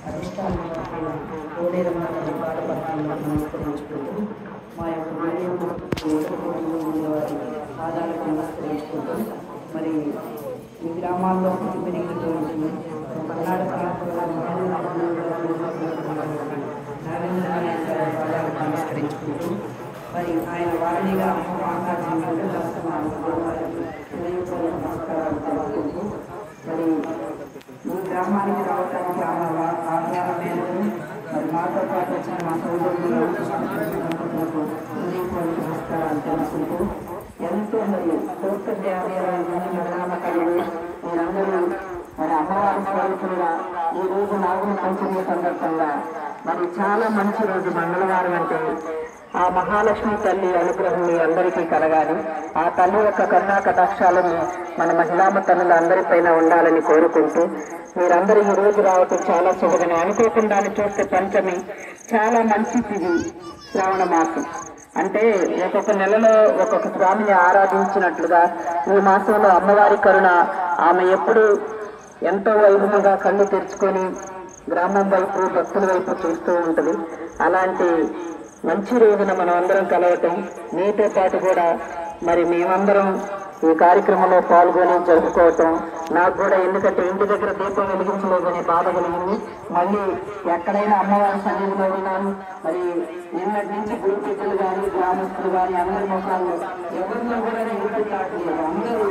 అధిష్టానం కోడేరమ్మ పాటపత్రాలను నమస్కరించుకుంటూ మా యొక్క వారి పాదాలకు నమస్కరించుకుంటూ మరి ఈ గ్రామాల్లో పుట్టి పెరిగినటువంటి పల్నాడు ప్రాంతంలో పాదాలకు నమస్కరించుకుంటూ మరి ఆయన వారినిగా మాట్లాడుతున్నట్టు నమస్కారాలు తెలుపుకుంటూ మరి ఈ గ్రామానికి రావడానికి ఆహ్వానం మేరకు మరి మాతో పాటు వచ్చిన మా సోదరులు నమస్కారాలు తెలుసుకుంటూ ఎంతో మరి 150 మంది గ్రామకళ్ళు మీరందరూ మరి అమ్మవారి స్వరూపులుగా ఈ రోజు నాగుల పంచమి సందర్భంగా మరి చాలా మంచి రోజు మంగళవారం అంటే ఆ మహాలక్ష్మి తల్లి అనుగ్రహం మీ అందరికీ కలగాలి. ఆ తల్లి యొక్క కరుణా కటాక్షాలను మన మహిళామ తల్లుల అందరిపైన ఉండాలని కోరుకుంటూ మీరందరూ ఈ రోజు రావటం చాలా శుభగని. అనుకోకుండానే చూస్తే పంచమి చాలా మంచి తిథి. శ్రావణ మాసం అంటే ఒక్కొక్క నెలలో ఒక్కొక్క స్వామిని ఆరాధించినట్లుగా ఈ మాసంలో అమ్మవారి కరుణ ఆమె ఎప్పుడు ఎంతో వైభవంగా కళ్ళు తెరుచుకొని గ్రామం వైపు భక్తుల వైపు చూస్తూ ఉంటుంది. అలాంటి మంచి రోజున మనం అందరం కలవటం, మీతో పాటు కూడా మరి మేమందరం ఈ కార్యక్రమంలో పాల్గొని జరుపుకోవటం నాకు కూడా, ఎందుకంటే ఇంటి దగ్గర దీపం వెలిగించలేదనే బాధ కలిగింది. మళ్ళీ ఎక్కడైనా అమ్మవారి సన్నిధిలో ఉన్నాను. మరి నిన్నటి నుంచి గురు పెద్దలు కానీ గ్రామస్తులు కానీ అందరి ముఖాల్లో ఎవరిలో కూడా ఎదురు కావట్లేదు. అందరూ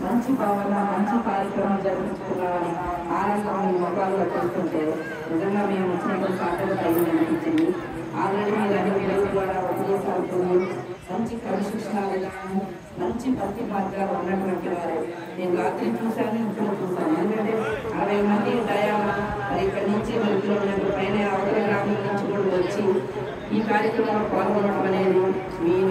మంచి భావన మంచి కార్యక్రమం జరిపించుకున్నామని ఆనందం ఈ ముఖాల్లో చూస్తుంటే నిజంగా మేము వచ్చినటువంటి సాధన అనిపించింది. ఆల్రెడీ మీరు అన్ని వీడియో ద్వారా ఉపదేశాలు మంచి క్రమశిక్షణ విధానం మంచి భక్తి మార్గాలు ఉన్నటువంటి వారు నేను రాత్రి చూశాను, ఇప్పుడు చూశాను. ఎందుకంటే 60 మంది దయాలు మరి ఇక్కడి నుంచి 1 కిలోమీటర్ల పైన అవతల గ్రామం నుంచి కూడా వచ్చి ఈ కార్యక్రమంలో పాల్గొనడం అనేది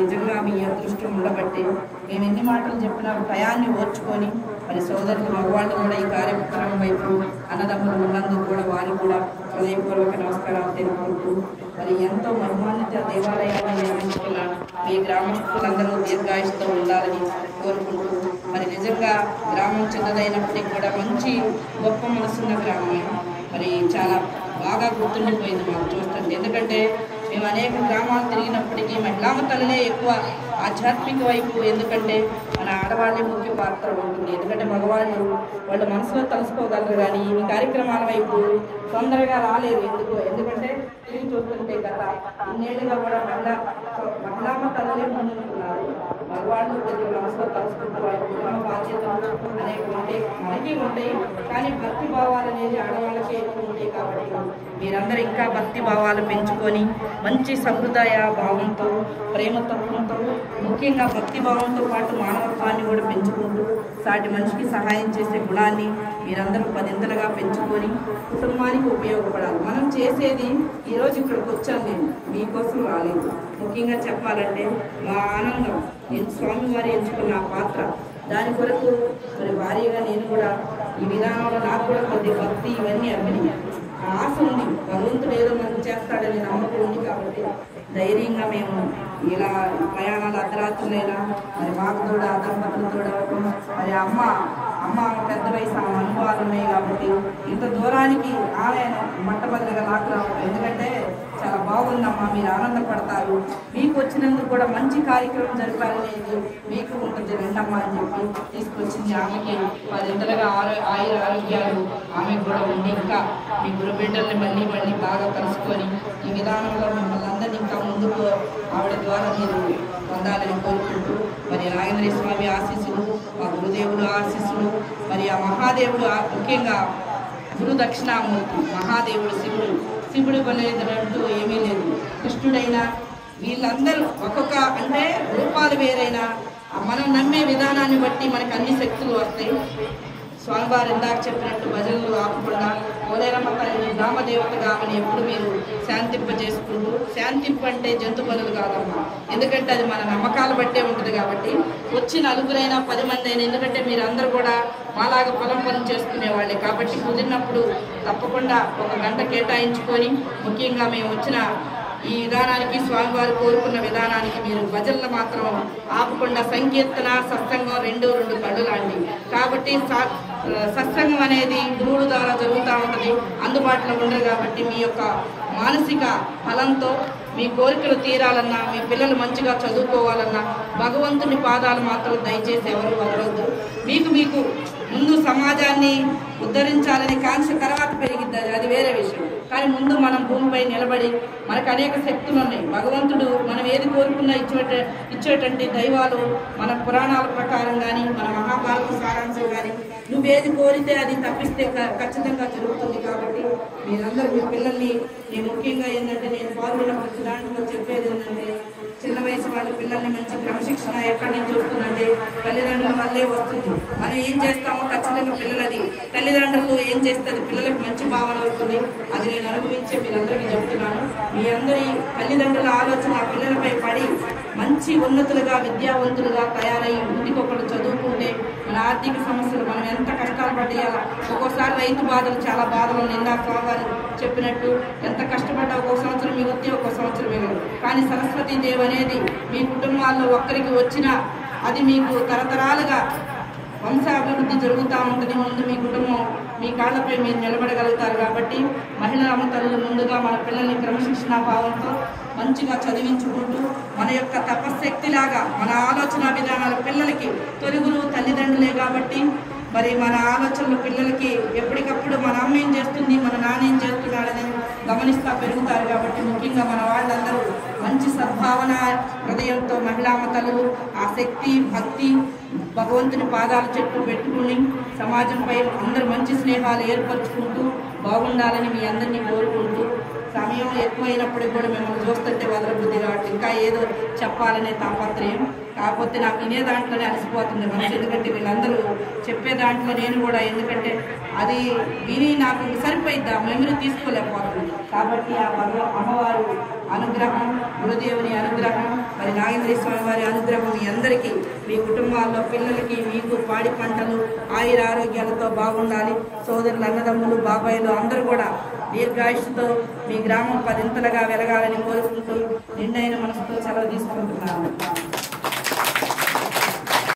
నిజంగా మీ అదృష్టం ఉండబట్టి మేము ఎన్ని మాటలు చెప్పినా భయాన్ని ఓర్చుకొని మరి సోదరులు మగవాళ్ళు కూడా ఈ కార్యక్రమం వైపు అన్నదమ్ములు ఉన్నందుకు కూడా వారు కూడా హృదయపూర్వక నమస్కారాలు తెలుపుకుంటూ మరి ఎంతో మహిమాన్విత దేవాలయాన్ని నిర్మించుకున్న మీ గ్రామస్తులందరూ దీర్ఘాయుస్తో ఉండాలని కోరుకుంటూ మరి నిజంగా గ్రామం చిన్నదైనప్పటికీ కూడా మంచి గొప్ప మనసున్న గ్రామం మరి చాలా బాగా గుర్తుండిపోయింది మాకు చూస్తుంటే. ఎందుకంటే మేము అనేక గ్రామాలు తిరిగినప్పటికీ మహిళామ తల్లినే ఎక్కువ ఆధ్యాత్మిక వైపు, ఎందుకంటే మన ఆడవాళ్ళే ముఖ్య పాత్ర ఉంటుంది. ఎందుకంటే మగవాళ్ళు వాళ్ళ మనసులో తలుసుకోగలరు కానీ ఈ కార్యక్రమాల వైపు తొందరగా రాలేరు. ఎందుకంటే తిరిగి చూస్తుంటే గత ఇన్నేళ్ళుగా కూడా మహిళామ తల్లినే ముందుకున్నారు. మగవాళ్ళు కొద్దిగా మనసులో తలుసుకుంటూ వాళ్ళ కుటుంబ బాధ్యతలు అనేక ఉంటాయి, మనకి ఉంటాయి. కానీ భక్తి భావాలు అనేది ఆడవాళ్ళకే ఎక్కువ ఉంటాయి. కాబట్టి మీరందరూ ఇంకా భక్తి భావాలు పెంచుకొని మంచి సంప్రదాయ భావంతో ప్రేమతత్వంతో ముఖ్యంగా భక్తి భావంతో పాటు మానవత్వాన్ని కూడా పెంచుకుంటూ సాటి మనిషికి సహాయం చేసే గుణాన్ని మీరందరూ 10ంతలుగా పెంచుకొని కుటుంబానికి ఉపయోగపడాలి. మనం చేసేది ఈరోజు ఇక్కడికి వచ్చాను, నేను మీకోసం రాలేదు. ముఖ్యంగా చెప్పాలంటే మా ఆనందం స్వామివారి ఎంచుకున్న పాత్ర దాని కొరకు మరి భారీగా నేను కూడా ఈ విధానంలో నాకు కూడా కొద్ది భక్తి ఇవన్నీ అభినయం ఆశ ఉంది. భగవంతుడు ఏదో మనకు చేస్తాడని నమ్మకం ఉంది. కాబట్టి ధైర్యంగా మేము ఇలా ప్రయాణాలు అర్ధరాత్రులైనా మరి మాకు కూడా దంపతులతో మరి అమ్మ పెద్ద వయసు ఆమె అనుభవాలు ఉన్నాయి. కాబట్టి ఇంత దూరానికి ఆమె మట్టబద్దగా నాకు రావడం ఎందుకంటే చాలా బాగుందమ్మా, మీరు ఆనందపడతారు, మీకు వచ్చినందుకు కూడా మంచి కార్యక్రమం జరపాలనేది మీకు ఉంటుంది రెండమ్మా అని చెప్పి తీసుకొచ్చింది. ఆమెకి 10ంతలుగా ఆరోగ్యాలు ఆమెకు కూడా ఉండి ఇంకా మీ గురు బిడ్డల్ని మళ్ళీ బాగా కలుసుకొని ఈ విధానంలో మిమ్మల్ని అందరినీ ఇంకా ముందుకు ఆవిడ ద్వారా మీరు పొందాలని కోరుకుంటూ మరి నాగేంద్ర స్వామి ఆశీస్సులు, మా గురుదేవుడు ఆశీస్సులు, మరి ఆ మహాదేవుడు ముఖ్యంగా గురు దక్షిణామూర్తి మహాదేవుడు శివుడు కొనేదంటూ ఏమీ లేదు. కృష్ణుడైనా వీళ్ళందరూ ఒక్కొక్క అంటే రూపాలు వేరైనా మనం నమ్మే విధానాన్ని బట్టి మనకు అన్ని శక్తులు వస్తాయి. స్వామివారు ఇందాక చెప్పినట్టు భజనలు ఆపకుండా కోలేరమ్మ తల్లి గ్రామదేవతగా ఆమెను ఎప్పుడు మీరు శాంతింపజేసుకుంటూ, శాంతింపు అంటే జంతు పనులు కాదమ్మా, ఎందుకంటే అది మన నమ్మకాలు బట్టే ఉంటుంది. కాబట్టి వచ్చి 9 10 మంది అయినా, ఎందుకంటే మీరు అందరూ కూడా మాలాగా పొలం పనులు చేసుకునేవాళ్ళే. కాబట్టి కుదిరినప్పుడు తప్పకుండా 1 గంట కేటాయించుకొని ముఖ్యంగా మేము వచ్చిన ఈ విధానానికి స్వామివారు కోరుకున్న విధానానికి మీరు భజనలు మాత్రం ఆపకుండా సంకీర్తన సత్సంగం 2 కళ్ళు లాంటివి. కాబట్టి సత్సంగం అనేది గురువుల ద్వారా జరుగుతూ ఉంటుంది, అందుబాటులో ఉండదు. కాబట్టి మీ యొక్క మానసిక ఫలంతో మీ కోరికలు తీరాలన్నా, మీ పిల్లలు మంచిగా చదువుకోవాలన్నా భగవంతుని పాదాలు మాత్రం దయచేసి ఎవరు వదలొద్దు. మీకు ముందు సమాజాన్ని ఉద్ధరించాలనే కాంక్ష తర్వాత పెరిగిద్ది, అది వేరే విషయం. కానీ ముందు మనం భూమిపై నిలబడి, మనకు అనేక శక్తులు ఉన్నాయి. భగవంతుడు మనం ఏది కోరుకున్నా ఇచ్చేటువంటి దైవాలు మన పురాణాల ప్రకారం కానీ, మన మహాభారత సారాంశం కానీ, నువ్వేది కోరితే అది తప్పిస్తే ఖచ్చితంగా జరుగుతుంది. కాబట్టి మీరందరూ మీ పిల్లల్ని, ముఖ్యంగా ఏంటంటే నేను పాల్గొన్న ప్రతి దాంట్లో చెప్పేది ఏంటంటే, చిన్న వయసు వాళ్ళ పిల్లల్ని మంచి క్రమశిక్షణ ఎక్కడి నుంచి వస్తుందంటే తల్లిదండ్రుల వల్లే వస్తుంది. మనం ఏం చేస్తామో ఖచ్చితంగా పిల్లలది, తల్లిదండ్రులు ఏం చేస్తుంది పిల్లలకు మంచి భావన వస్తుంది. అది నేను అనుభవించే మీరందరికీ చెప్తున్నాను. మీ అందరి తల్లిదండ్రుల ఆలోచన పిల్లలపై పడి మంచి ఉన్నతులుగా, విద్యావంతులుగా తయారయ్యి ఇంటికొకరు చదువుకుంటే మన ఆర్థిక సమస్యలు మనం ఎంత కష్టాలు పడ్డాయో, ఒక్కోసారి రైతు బాధలు చాలా బాధలు నిండా స్వామివారు చెప్పినట్టు ఎంత కష్టపడ్డా ఒక్కో సంవత్సరం మిగులుతే ఒక్కో సంవత్సరం మిగలదు. కానీ సరస్వతీదేవి అనేది మీ కుటుంబాల్లో ఒక్కరికి వచ్చినా అది మీకు తరతరాలుగా వంశాభివృద్ధి జరుగుతూ ఉంటుంది. ముందు మీ కుటుంబం మీ కాళ్ళపై మీరు నిలబడగలుగుతారు. కాబట్టి మహిళా తల్లులు ముందుగా మన పిల్లల్ని క్రమశిక్షణా భావంతో మంచిగా చదివించుకుంటూ మన యొక్క తపశక్తిలాగా మన ఆలోచన విధానాలు పిల్లలకి తొలి గురువు తల్లిదండ్రులే. కాబట్టి మరి మన ఆలోచనలు పిల్లలకి ఎప్పటికప్పుడు మన అమ్మ ఏం చేస్తుంది, మన నాన్న ఏం చేస్తున్నాడని గమనిస్తూ పెరుగుతారు. కాబట్టి ముఖ్యంగా మన వాళ్ళందరూ మంచి సద్భావన హృదయంతో మహిళామ తల్లులు ఆ శక్తి, భక్తి, భగవంతుని పాదాల చెట్టు పెట్టుకుని సమాజంపై అందరూ మంచి స్నేహాలు ఏర్పరచుకుంటూ బాగుండాలని మీ అందరినీ కోరుకుంటూ, సమయం ఎక్కువైనప్పుడు కూడా మిమ్మల్ని చూస్తుంటే వదలబుద్ధి కాబట్టి ఇంకా ఏదో చెప్పాలనే తాపత్రయం. కాకపోతే నాకు వినే దాంట్లోనే అలసిపోతుంది మనసు, ఎందుకంటే వీళ్ళందరూ చెప్పే దాంట్లో నేను కూడా, ఎందుకంటే అది విని నాకు సరిపోయిద్ది, ఆ మెమరీ తీసుకోలేకపోతుంది. కాబట్టి ఆ అమ్మవారు అనుగ్రహం, గురుదేవుని అనుగ్రహం, మరి నాగేంద్రేశ్వర వారి అనుగ్రహం మీ అందరికీ, మీ కుటుంబాల్లో పిల్లలకి, మీకు పాడి పంటలు ఆయుర ఆరోగ్యాలతో బాగుండాలి. సోదరులు, అన్నదమ్ములు, బాబాయిలు అందరూ కూడా దీర్ఘాయుష్తో మీ గ్రామం పదింతలుగా వెలగాలని కోరుకుంటూ నిండైన మనసుతో సెలవు తీసుకుంటున్నాను.